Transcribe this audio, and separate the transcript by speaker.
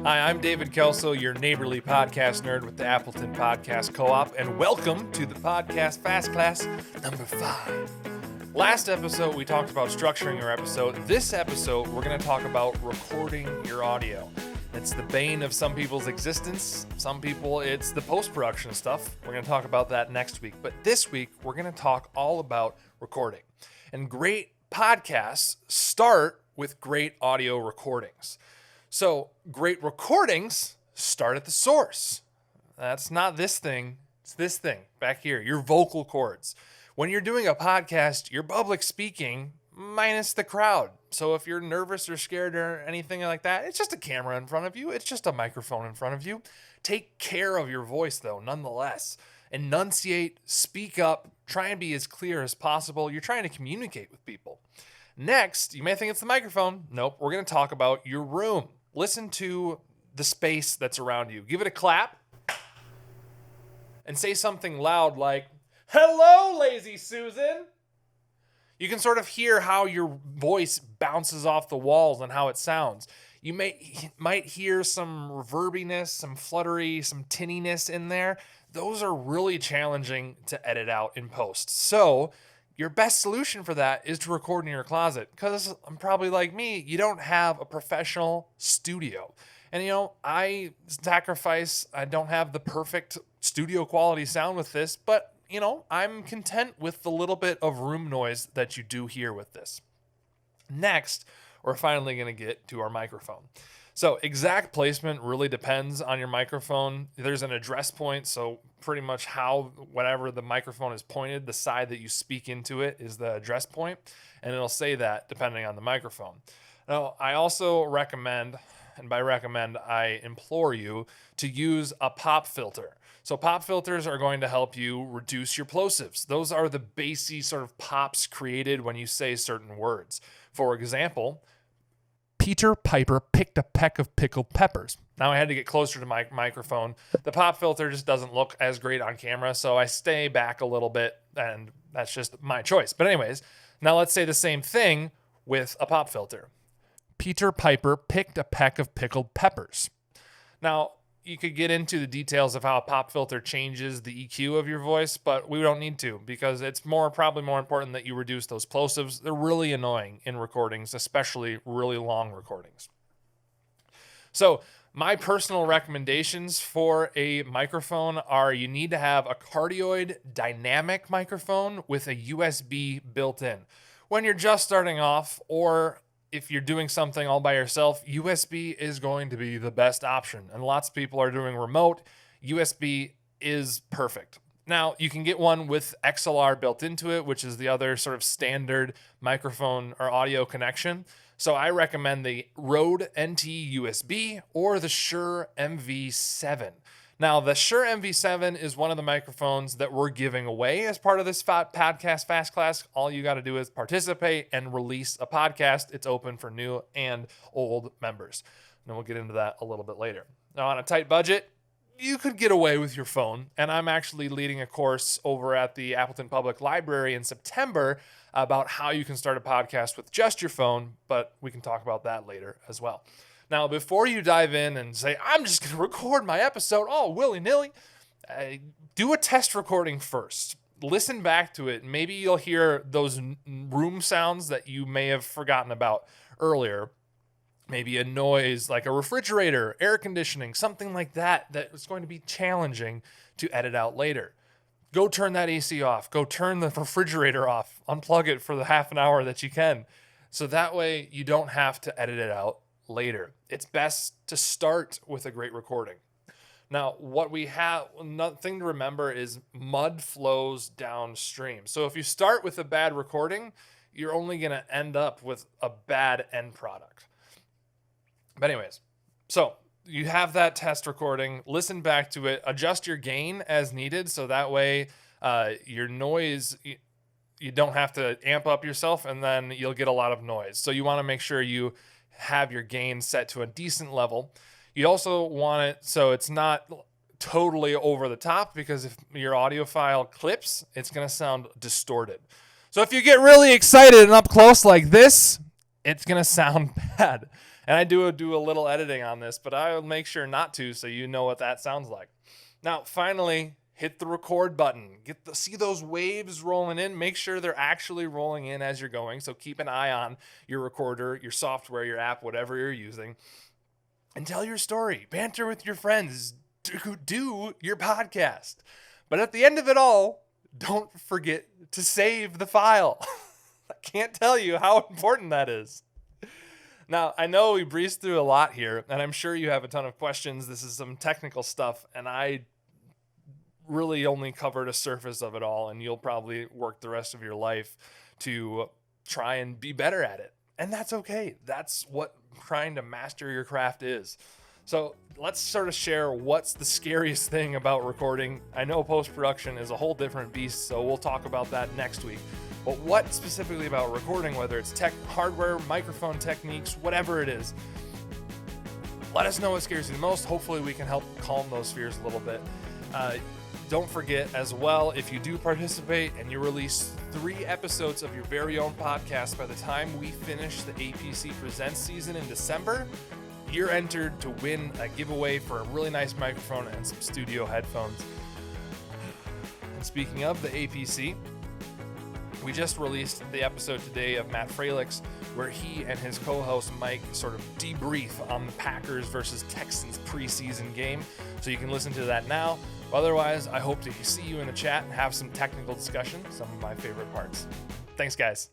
Speaker 1: Hi, I'm David Kelso, your neighborly podcast nerd with the Appleton Podcast Co-op, and welcome to the Podcast Fast Class number 5. Last episode, we talked about structuring your episode. This episode, we're going to talk about recording your audio. It's the bane of some people's existence. Some people, it's the post-production stuff. We're going to talk about that next week. But this week, we're going to talk all about recording. And great podcasts start with great audio recordings. So great recordings start at the source. That's not this thing. It's this thing back here, your vocal cords. When you're doing a podcast, you're public speaking minus the crowd. So if you're nervous or scared or anything like that, it's just a camera in front of you. It's just a microphone in front of you. Take care of your voice, though, nonetheless. Enunciate, speak up, try and be as clear as possible. You're trying to communicate with people. Next, you may think it's the microphone. Nope, we're going to talk about your room. Listen to the space that's around you. Give it a clap and say something loud like, "Hello, lazy Susan." You can sort of hear how your voice bounces off the walls and how it sounds. You might hear some reverbiness, some fluttery, some tinniness in there. Those are really challenging to edit out in post. So your best solution for that is to record in your closet, because I'm probably like me, you don't have a professional studio. And I don't have the perfect studio quality sound with this, but I'm content with the little bit of room noise that you do hear with this. Next, we're finally going to get to our microphone. So exact placement really depends on your microphone. There's an address point, so pretty much whatever the microphone is pointed, the side that you speak into it is the address point, and it'll say that depending on the microphone. Now, I also recommend, and by recommend, I implore you to use a pop filter. So pop filters are going to help you reduce your plosives. Those are the bassy sort of pops created when you say certain words. For example, Peter Piper picked a peck of pickled peppers. Now I had to get closer to my microphone. The pop filter just doesn't look as great on camera, so I stay back a little bit, and that's just my choice. But anyways, now let's say the same thing with a pop filter. Peter Piper picked a peck of pickled peppers. Now, you could get into the details of how a pop filter changes the EQ of your voice, but we don't need to, because it's probably more important that you reduce those plosives. They're really annoying in recordings, especially really long recordings. So my personal recommendations for a microphone are you need to have a cardioid dynamic microphone with a USB built in. When you're just starting off, or if you're doing something all by yourself, USB is going to be the best option. And lots of people are doing remote. USB is perfect. Now, you can get one with XLR built into it, which is the other sort of standard microphone or audio connection. So I recommend the Rode NT USB or the Shure MV7. Now, the Shure MV7 is one of the microphones that we're giving away as part of this podcast Fast Class. All you got to do is participate and release a podcast. It's open for new and old members. And we'll get into that a little bit later. Now, on a tight budget, you could get away with your phone. And I'm actually leading a course over at the Appleton Public Library in September about how you can start a podcast with just your phone, but we can talk about that later as well. Now, before you dive in and say, I'm just going to record my episode, willy-nilly, do a test recording first. Listen back to it. Maybe you'll hear those room sounds that you may have forgotten about earlier. Maybe a noise like a refrigerator, air conditioning, something like that is going to be challenging to edit out later. Go turn that AC off. Go turn the refrigerator off. Unplug it for the half an hour that you can. So that way you don't have to edit it out later. It's best to start with a great recording. Now, another thing to remember is mud flows downstream. So if you start with a bad recording, you're only going to end up with a bad end product. But anyways, so you have that test recording, listen back to it, adjust your gain as needed. So that way your noise, you don't have to amp up yourself, and then you'll get a lot of noise. So you want to make sure you have your gain set to a decent level. You also want it so it's not totally over the top, because if your audio file clips, it's going to sound distorted. So if you get really excited and up close like this, it's going to sound bad. And I do a little editing on this, but I'll make sure not to so you know what that sounds like. Now, finally, hit the record button. See those waves rolling in. Make sure they're actually rolling in as you're going. So keep an eye on your recorder, your software, your app, whatever you're using. And tell your story. Banter with your friends. Do your podcast. But at the end of it all, don't forget to save the file. I can't tell you how important that is. Now, I know we breezed through a lot here, and I'm sure you have a ton of questions. This is some technical stuff, and I really only covered a surface of it all, and you'll probably work the rest of your life to try and be better at it. And that's okay. That's what trying to master your craft is. So let's sort of share what's the scariest thing about recording. I know post-production is a whole different beast, so we'll talk about that next week. But what specifically about recording, whether it's tech, hardware, microphone techniques, whatever it is, let us know what scares you the most. Hopefully we can help calm those fears a little bit. Don't forget as well, if you do participate and you release 3 episodes of your very own podcast by the time we finish the APC Presents season in December, you're entered to win a giveaway for a really nice microphone and some studio headphones. And speaking of the APC, we just released the episode today of Matt Fralix, where he and his co-host Mike sort of debrief on the Packers versus Texans preseason game. So you can listen to that now. Otherwise, I hope to see you in the chat and have some technical discussion, some of my favorite parts. Thanks, guys.